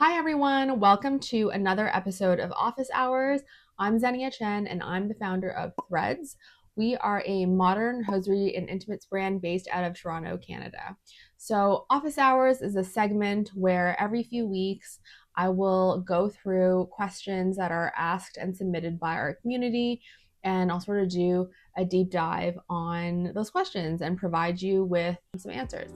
Hi everyone, welcome to another episode of Office Hours. I'm Xenia Chen and I'm the founder of Threads. We are a modern hosiery and intimates brand based out of Toronto, Canada. So Office Hours is a segment where every few weeks I will go through questions that are asked and submitted by our community, and I'll sort of do a deep dive on those questions and provide you with some answers.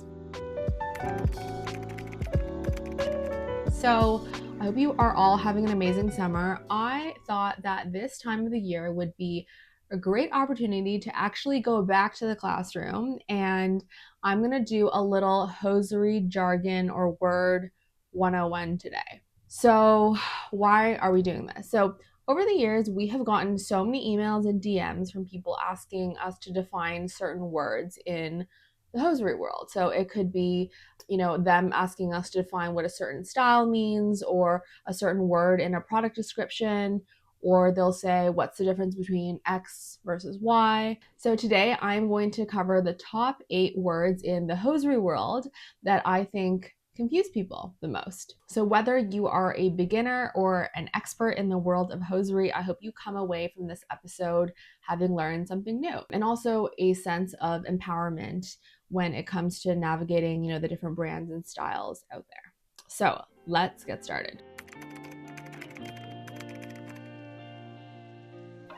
So I hope you are all having an amazing summer. I thought that this time of the year would be a great opportunity to actually go back to the classroom, and I'm going to do a little hosiery jargon or word 101 today. So why are we doing this? So over the years, we have gotten so many emails and DMs from people asking us to define certain words in the hosiery world. So it could be them asking us to define what a certain style means or a certain word in a product description, or they'll say, what's the difference between X versus Y? So today I'm going to cover the top 8 words in the hosiery world that I think confuse people the most. So whether you are a beginner or an expert in the world of hosiery, I hope you come away from this episode having learned something new and also a sense of empowerment when it comes to navigating, the different brands and styles out there. So let's get started.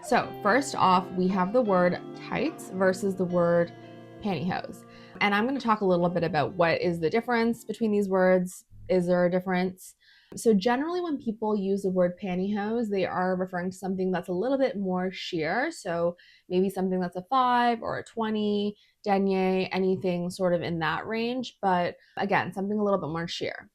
So first off, we have the word tights versus the word pantyhose. And I'm going to talk a little bit about what is the difference between these words. Is there a difference? So generally when people use the word pantyhose, they are referring to something that's a little bit more sheer. So maybe something that's a 5 or a 20, denier, anything sort of in that range. But again, something a little bit more sheer.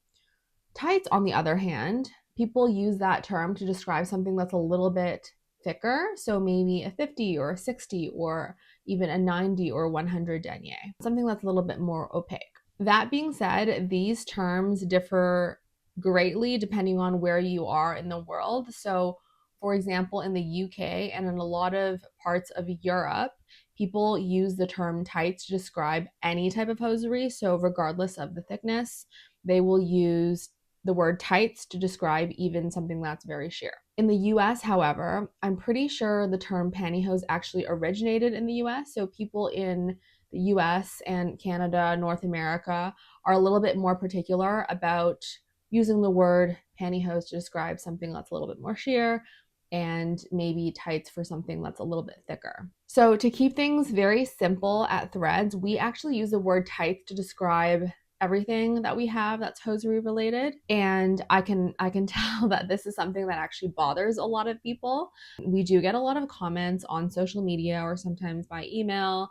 Tights, on the other hand, people use that term to describe something that's a little bit thicker. So maybe a 50 or a 60 or even a 90 or 100 denier, something that's a little bit more opaque. That being said, these terms differ greatly depending on where you are in the world. So for example, in the UK and in a lot of parts of Europe, people use the term tights to describe any type of hosiery. So regardless of the thickness, they will use the word tights to describe even something that's very sheer. In the US, however, I'm pretty sure the term pantyhose actually originated in the US. So people in the US and Canada, North America, are a little bit more particular about using the word pantyhose to describe something that's a little bit more sheer, and maybe tights for something that's a little bit thicker. So to keep things very simple at Threads, we actually use the word tights to describe everything that we have that's hosiery related. And I can tell that this is something that actually bothers a lot of people. We do get a lot of comments on social media or sometimes by email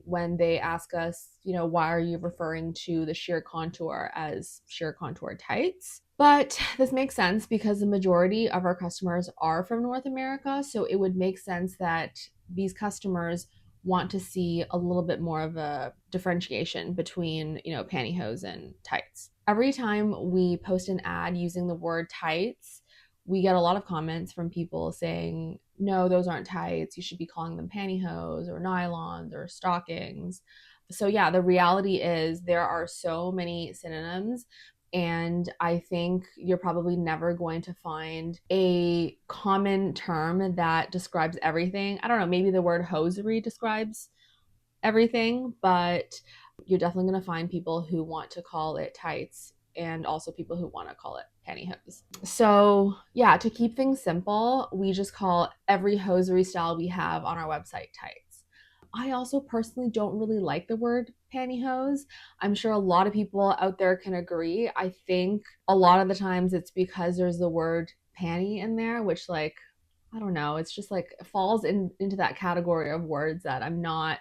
when they ask us, why are you referring to the sheer contour as sheer contour tights? But this makes sense because the majority of our customers are from North America. So it would make sense that these customers want to see a little bit more of a differentiation between, pantyhose and tights. Every time we post an ad using the word tights, we get a lot of comments from people saying, no, those aren't tights. You should be calling them pantyhose or nylons or stockings. So yeah, the reality is there are so many synonyms, and I think you're probably never going to find a common term that describes everything. I don't know, maybe the word hosiery describes everything, but you're definitely going to find people who want to call it tights and also people who want to call it pantyhose. So yeah, to keep things simple, we just call every hosiery style we have on our website tights. I also personally don't really like the word pantyhose. I'm sure a lot of people out there can agree. I think a lot of the times it's because there's the word panty in there, which I don't know, it's just falls into that category of words that I'm not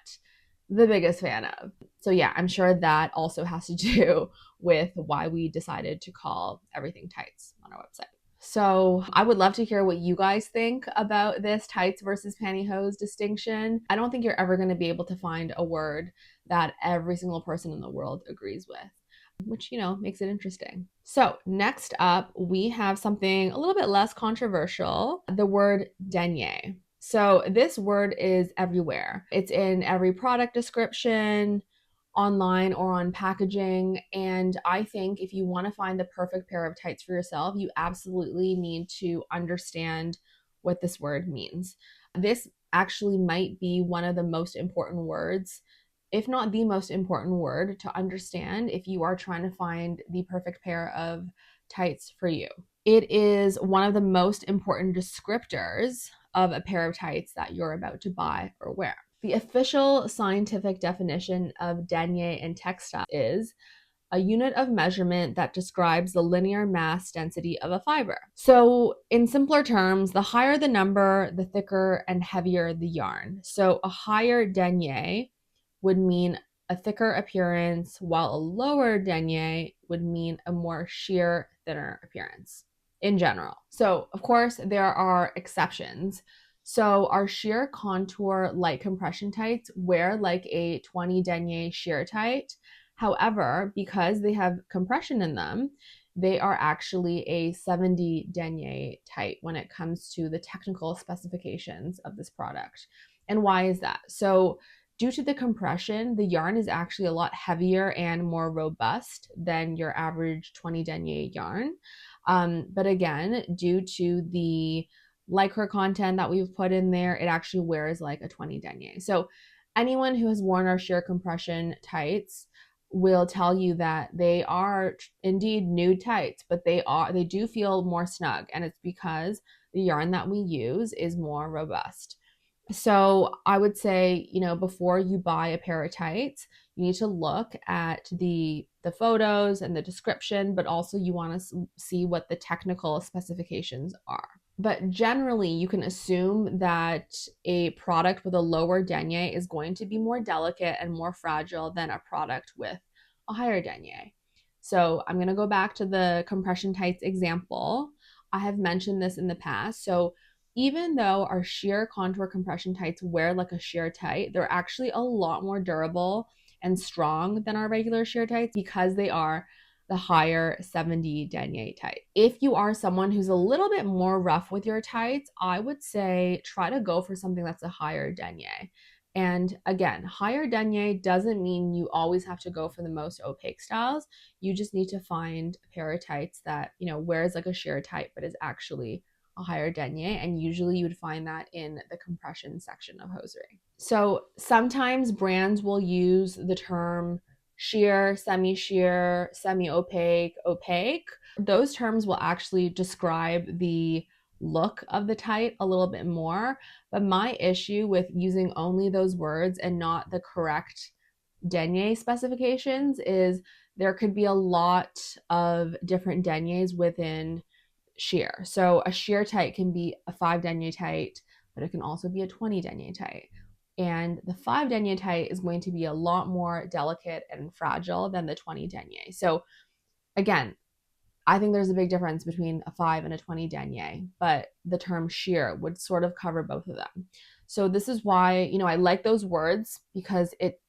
the biggest fan of. So yeah, I'm sure that also has to do with why we decided to call everything tights on our website. So I would love to hear what you guys think about this tights versus pantyhose distinction. I don't think you're ever going to be able to find a word that every single person in the world agrees with, which, makes it interesting. So next up, we have something a little bit less controversial, the word denier. So this word is everywhere. It's in every product description, online or on packaging. And I think if you want to find the perfect pair of tights for yourself, you absolutely need to understand what this word means. This actually might be one of the most important words, if not the most important word, to understand if you are trying to find the perfect pair of tights for you. It is one of the most important descriptors of a pair of tights that you're about to buy or wear. The official scientific definition of denier and textile is a unit of measurement that describes the linear mass density of a fiber. So, in simpler terms, the higher the number, the thicker and heavier the yarn. So, a higher denier would mean a thicker appearance, while a lower denier would mean a more sheer, thinner appearance in general. So, of course, there are exceptions. So, our sheer contour light compression tights wear like a 20 denier sheer tight. However, because they have compression in them, they are actually a 70 denier tight when it comes to the technical specifications of this product. And why is that? So, due to the compression, the yarn is actually a lot heavier and more robust than your average 20 denier yarn. But again, due to the Lycra content that we've put in there, it actually wears like a 20 denier. So anyone who has worn our sheer compression tights will tell you that they are indeed nude tights, but they do feel more snug, and it's because the yarn that we use is more robust. So I would say, before you buy a pair of tights, you need to look at the photos and the description, but also you want to see what the technical specifications are. But generally, you can assume that a product with a lower denier is going to be more delicate and more fragile than a product with a higher denier. So I'm going to go back to the compression tights example. I have mentioned this in the past. So even though our sheer contour compression tights wear like a sheer tight, they're actually a lot more durable and strong than our regular sheer tights because they are the higher 70 denier tight. If you are someone who's a little bit more rough with your tights, I would say try to go for something that's a higher denier. And again, higher denier doesn't mean you always have to go for the most opaque styles. You just need to find a pair of tights that, wears like a sheer tight, but is actually a higher denier, and usually you would find that in the compression section of hosiery. So sometimes brands will use the term sheer, semi-sheer, semi-opaque, opaque. Those terms will actually describe the look of the tight a little bit more, but my issue with using only those words and not the correct denier specifications is there could be a lot of different deniers within sheer. So a sheer tight can be a 5 denier tight, but it can also be a 20 denier tight. And the 5 denier tight is going to be a lot more delicate and fragile than the 20 denier. So again, I think there's a big difference between a 5 and a 20 denier, but the term sheer would sort of cover both of them. So this is why, I like those words because it,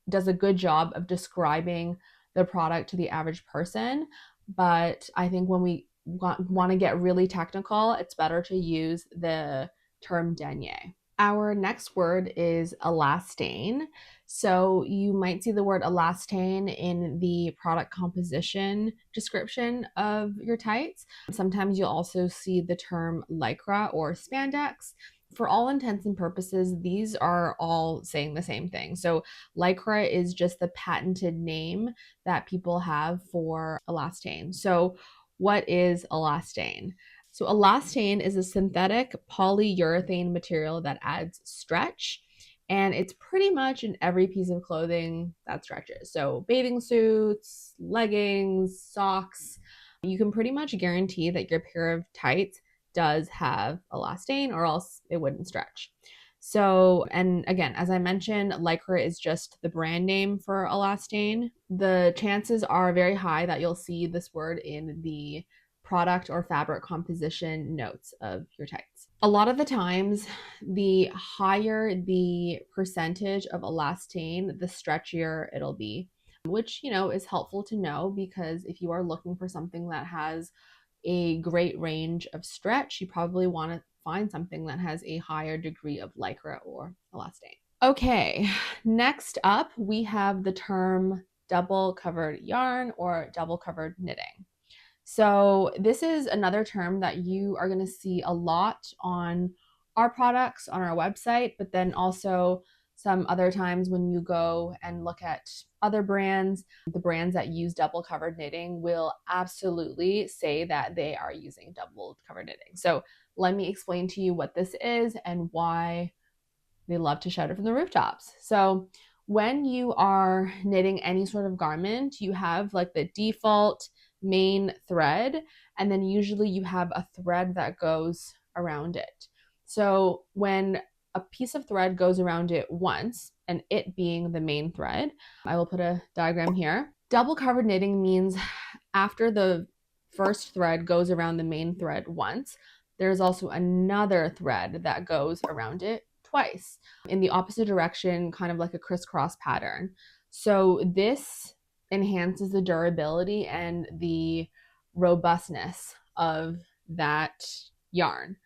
does a good job of describing the product to the average person. But I think when we want to get really technical, it's better to use the term denier. Our next word is elastane. So you might see the word elastane in the product composition description of your tights. Sometimes you'll also see the term Lycra or Spandex. For all intents and purposes, these are all saying the same thing. So Lycra is just the patented name that people have for elastane. So what is elastane? So elastane is a synthetic polyurethane material that adds stretch, and it's pretty much in every piece of clothing that stretches. So bathing suits, leggings, socks, you can pretty much guarantee that your pair of tights does have elastane, or else it wouldn't stretch. So, and again, as I mentioned, Lycra is just the brand name for elastane. The chances are very high that you'll see this word in the product or fabric composition notes of your tights. A lot of the times, the higher the percentage of elastane, the stretchier it'll be, which, is helpful to know because if you are looking for something that has a great range of stretch, you probably want to find something that has a higher degree of Lycra or elastane. Okay, next up we have the term double covered yarn or double covered knitting. So this is another term that you are going to see a lot on our products on our website, but then also some other times when you go and look at other brands, the brands that use double covered knitting will absolutely say that they are using double covered knitting. So let me explain to you what this is and why they love to shout it from the rooftops. So when you are knitting any sort of garment, you have like the default main thread, and then usually you have a thread that goes around it. So when a piece of thread goes around it once, and it being the main thread, I will put a diagram here. Double covered knitting means after the first thread goes around the main thread once, there's also another thread that goes around it twice in the opposite direction, kind of like a crisscross pattern. So this enhances the durability and the robustness of that yarn.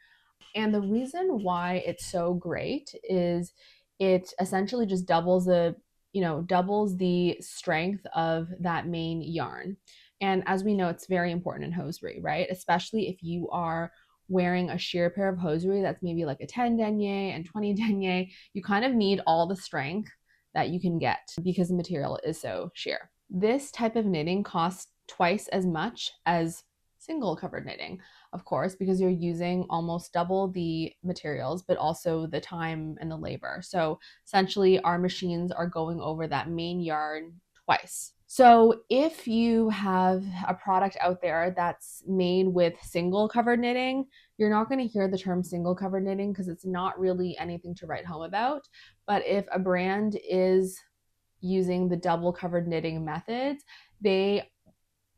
And the reason why it's so great is it essentially just doubles the strength of that main yarn. And as we know, it's very important in hosiery, right? Especially if you are wearing a sheer pair of hosiery that's maybe like a 10 denier and 20 denier, you kind of need all the strength that you can get because the material is so sheer. This type of knitting costs twice as much as single covered knitting, of course, because you're using almost double the materials, but also the time and the labor. So essentially, our machines are going over that main yarn twice. So if you have a product out there that's made with single covered knitting, you're not going to hear the term single covered knitting because it's not really anything to write home about. But if a brand is using the double covered knitting methods, they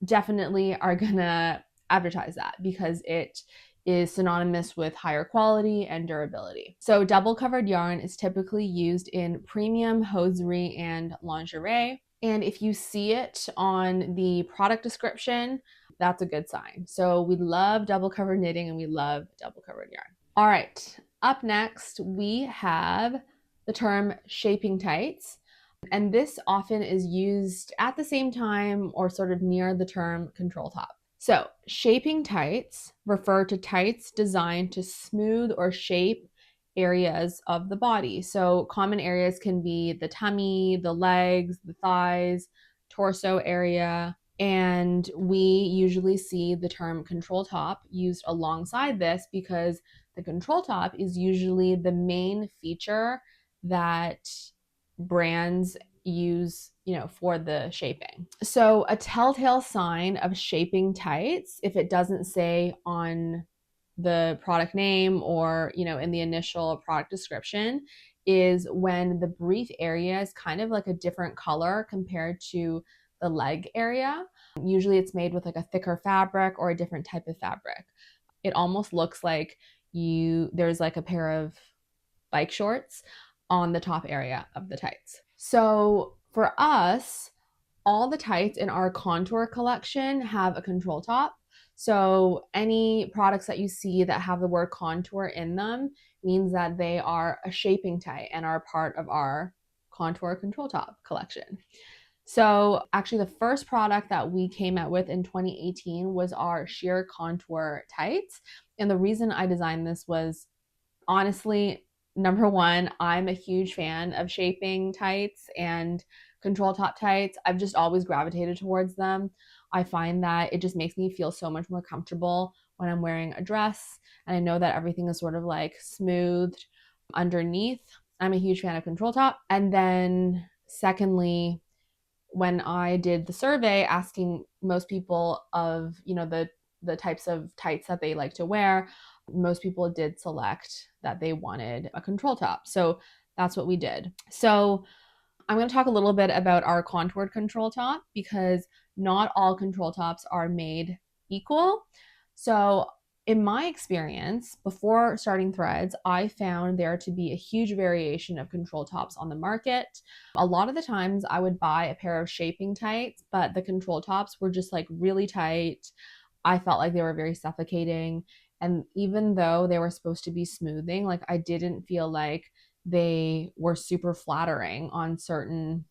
definitely are going to advertise that because it is synonymous with higher quality and durability. So double covered yarn is typically used in premium hosiery and lingerie. And if you see it on the product description, that's a good sign. So we love double covered knitting and we love double covered yarn. All right, up next, we have the term shaping tights. And this often is used at the same time or sort of near the term control top. So shaping tights refer to tights designed to smooth or shape areas of the body. So common areas can be the tummy, the legs, the thighs, torso area. And we usually see the term control top used alongside this because the control top is usually the main feature that brands use, for the shaping. So a telltale sign of shaping tights, if it doesn't say on the product name or, in the initial product description, is when the brief area is kind of like a different color compared to the leg area. Usually it's made with like a thicker fabric or a different type of fabric. It almost looks like there's like a pair of bike shorts on the top area of the tights. So for us, all the tights in our contour collection have a control top. So any products that you see that have the word contour in them means that they are a shaping tight and are part of our contour control top collection. So actually the first product that we came out with in 2018 was our sheer contour tights. And the reason I designed this was honestly, number one, I'm a huge fan of shaping tights and control top tights. I've just always gravitated towards them. I find that it just makes me feel so much more comfortable when I'm wearing a dress, and I know that everything is sort of like smoothed underneath. I'm a huge fan of control top. And then secondly, when I did the survey asking most people of, the types of tights that they like to wear, most people did select that they wanted a control top. So that's what we did. So I'm going to talk a little bit about our contoured control top because not all control tops are made equal. So in my experience, before starting Threads, I found there to be a huge variation of control tops on the market. A lot of the times I would buy a pair of shaping tights, but the control tops were just like really tight. I felt like they were very suffocating. And even though they were supposed to be smoothing, like I didn't feel like they were super flattering on certain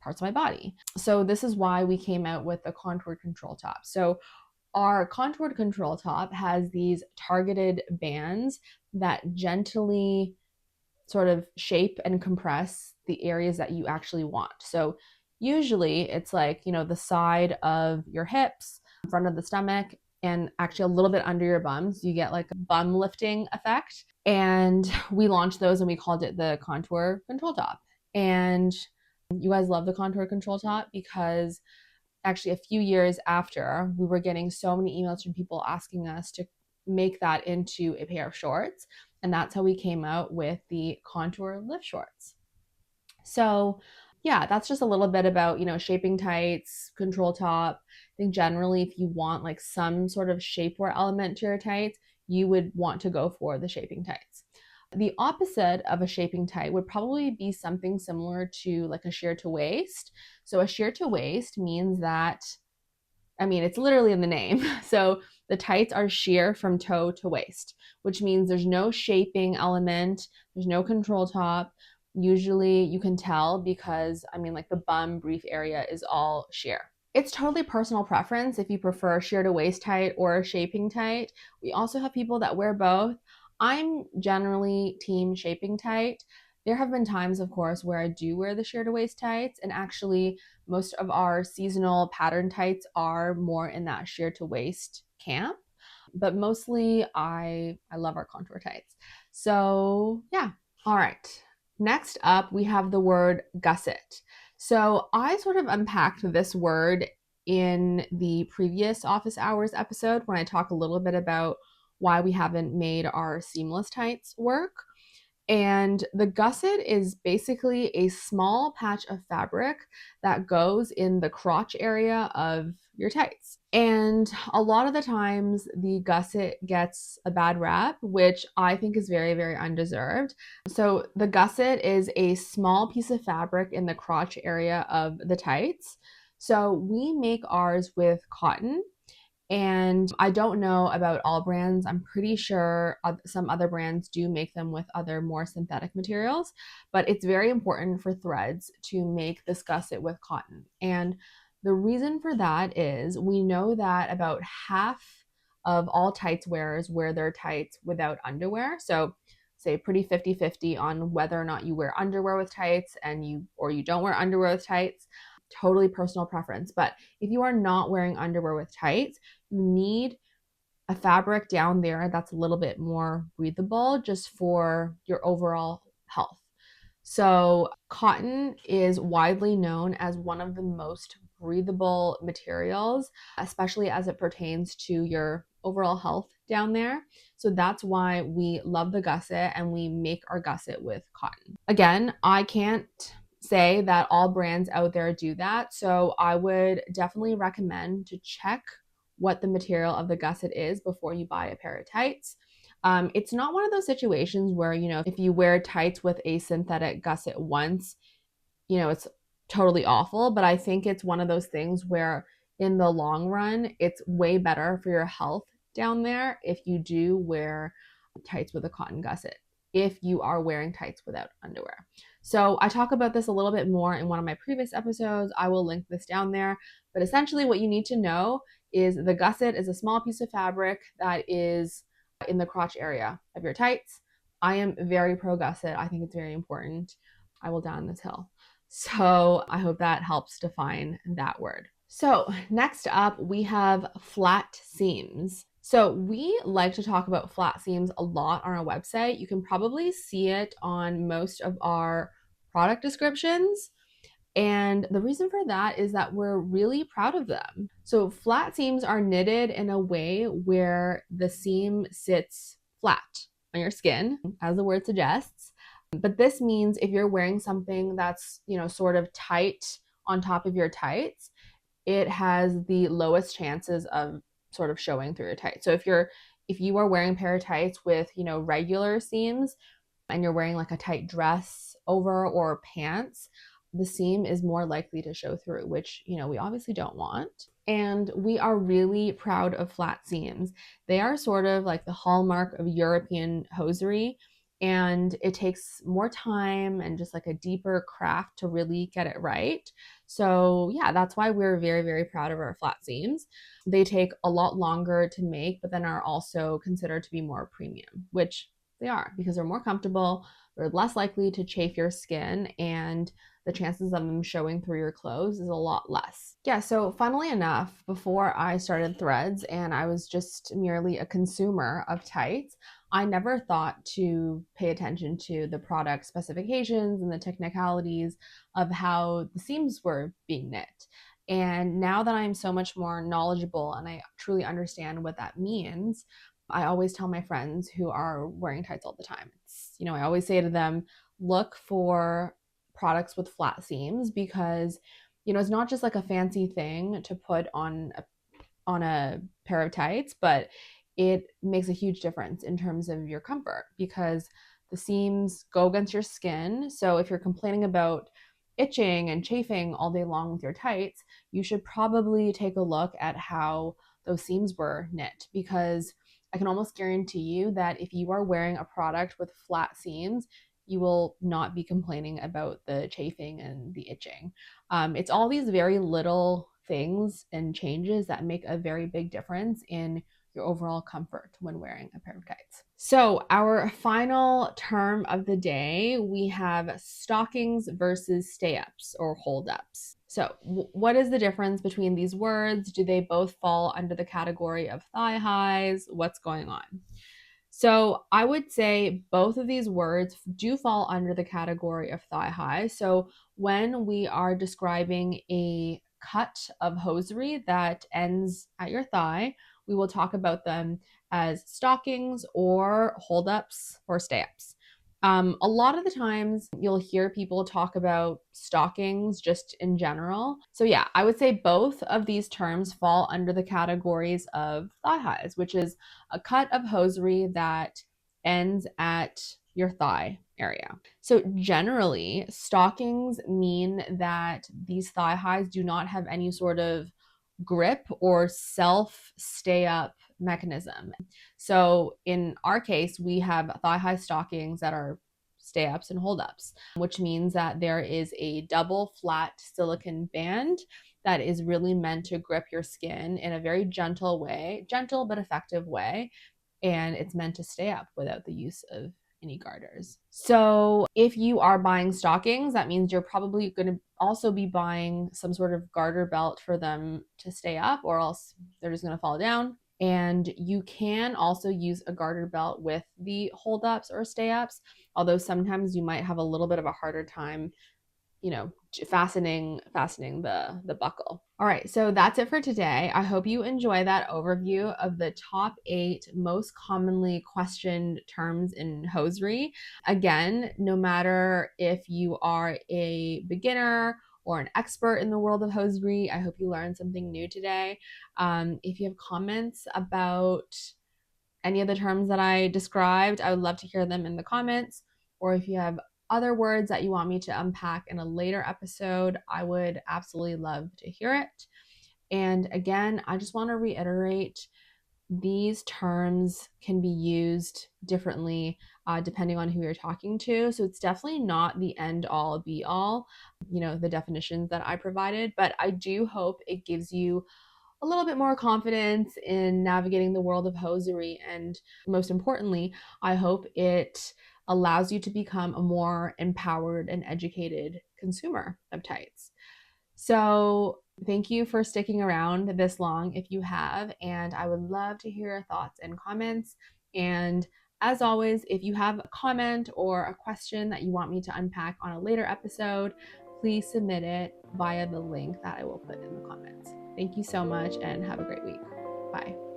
parts of my body. So this is why we came out with the contoured control top. So our contoured control top has these targeted bands that gently sort of shape and compress the areas that you actually want. So usually it's like, the side of your hips, front of the stomach, and actually a little bit under your bums. You get like a bum lifting effect. And we launched those and we called it the Contour Control Top. And you guys love the Contour Control Top because actually a few years after, we were getting so many emails from people asking us to make that into a pair of shorts. And that's how we came out with the Contour Lift Shorts. So yeah, that's just a little bit about, shaping tights, control top. I think generally if you want like some sort of shapewear element to your tights, you would want to go for the shaping tights. The opposite of a shaping tight would probably be something similar to like a sheer to waist. So a sheer to waist means that, it's literally in the name. So the tights are sheer from toe to waist, which means there's no shaping element, there's no control top. Usually you can tell because, like the bum brief area is all sheer. It's totally personal preference if you prefer sheer to waist tight or a shaping tight. We also have people that wear both. I'm generally team shaping tight. There have been times, of course, where I do wear the sheer to waist tights, and actually most of our seasonal pattern tights are more in that sheer to waist camp. But mostly I love our contour tights. So yeah. All right. Next up, we have the word gusset. So I sort of unpacked this word in the previous office hours episode when I talk a little bit about why we haven't made our seamless tights work. And the gusset is basically a small patch of fabric that goes in the crotch area of your tights. And a lot of the times the gusset gets a bad rap, which I think is very, very undeserved. So the gusset is a small piece of fabric in the crotch area of the tights. So we make ours with cotton. And I don't know about all brands. I'm pretty sure some other brands do make them with other more synthetic materials, but it's very important for threads to make this gusset with cotton. And the reason for that is we know that about half of all tights wearers wear their tights without underwear. So say pretty 50-50 on whether or not you wear underwear with tights and you don't wear underwear with tights. Totally personal preference. But if you are not wearing underwear with tights, you need a fabric down there that's a little bit more breathable just for your overall health. So cotton is widely known as one of the most breathable materials, especially as it pertains to your overall health down there. So that's why we love the gusset and we make our gusset with cotton. Again, I can't say that all brands out there do that. So I would definitely recommend to check what the material of the gusset is before you buy a pair of tights. It's not one of those situations where, if you wear tights with a synthetic gusset once, it's totally awful. But I think it's one of those things where in the long run, it's way better for your health down there if you do wear tights with a cotton gusset, if you are wearing tights without underwear. So I talk about this a little bit more in one of my previous episodes. I will link this down there. But essentially what you need to know is the gusset is a small piece of fabric that is in the crotch area of your tights. I am very pro gusset. I think it's very important. I will die on this hill. So I hope that helps define that word. So next up, we have flat seams. So we like to talk about flat seams a lot on our website. You can probably see it on most of our product descriptions. And the reason for that is that we're really proud of them. So flat seams are knitted in a way where the seam sits flat on your skin, as the word suggests. But this means if you're wearing something that's, sort of tight on top of your tights, it has the lowest chances of sort of showing through your tights. So if you are wearing a pair of tights with, regular seams and you're wearing like a tight dress over or pants, the seam is more likely to show through, which, we obviously don't want. And we are really proud of flat seams. They are sort of like the hallmark of European hosiery. and it takes more time and just like a deeper craft to really get it right. So yeah, that's why we're very, very proud of our flat seams. They take a lot longer to make, but then are also considered to be more premium, which they are because they're more comfortable, they're less likely to chafe your skin, and the chances of them showing through your clothes is a lot less. Yeah, so funnily enough, before I started Threads and I was just merely a consumer of tights, I never thought to pay attention to the product specifications and the technicalities of how the seams were being knit. And now that I'm so much more knowledgeable and I truly understand what that means, I always tell my friends who are wearing tights all the time, I always say to them, look for products with flat seams because, it's not just like a fancy thing to put on a pair of tights, but it makes a huge difference in terms of your comfort because the seams go against your skin. So if you're complaining about itching and chafing all day long with your tights, you should probably take a look at how those seams were knit, because I can almost guarantee you that if you are wearing a product with flat seams, you will not be complaining about the chafing and the itching. It's all these very little things and changes that make a very big difference in your overall comfort when wearing a pair of tights. So our final term of the day, we have stockings versus stay-ups or hold-ups. So what is the difference between these words? Do they both fall under the category of thigh highs? What's going on? So I would say both of these words do fall under the category of thigh high. So when we are describing a cut of hosiery that ends at your thigh, we will talk about them as stockings or hold ups or stay ups. A lot of the times you'll hear people talk about stockings just in general. So yeah, I would say both of these terms fall under the categories of thigh highs, which is a cut of hosiery that ends at your thigh area. So generally, stockings mean that these thigh highs do not have any sort of grip or self stay up mechanism. So in our case, we have thigh high stockings that are stay ups and hold ups, which means that there is a double flat silicone band that is really meant to grip your skin in a very gentle way, gentle but effective way. And it's meant to stay up without the use of any garters. So if you are buying stockings, that means you're probably going to also be buying some sort of garter belt for them to stay up, or else they're just going to fall down. And you can also use a garter belt with the hold ups or stay ups, although sometimes you might have a little bit of a harder time fastening the buckle. All right, so that's it for today. I hope you enjoy that overview of the top 8 most commonly questioned terms in hosiery. Again, no matter if you are a beginner or an expert in the world of hosiery, I hope you learned something new today. If you have comments about any of the terms that I described, I would love to hear them in the comments. Or if you have other words that you want me to unpack in a later episode, I would absolutely love to hear it. And again, I just want to reiterate, these terms can be used differently depending on who you're talking to. So it's definitely not the end all be all, the definitions that I provided, but I do hope it gives you a little bit more confidence in navigating the world of hosiery. And most importantly, I hope it allows you to become a more empowered and educated consumer of tights. So thank you for sticking around this long if you have, and I would love to hear your thoughts and comments. And as always, if you have a comment or a question that you want me to unpack on a later episode, please submit it via the link that I will put in the comments. Thank you so much and have a great week. Bye.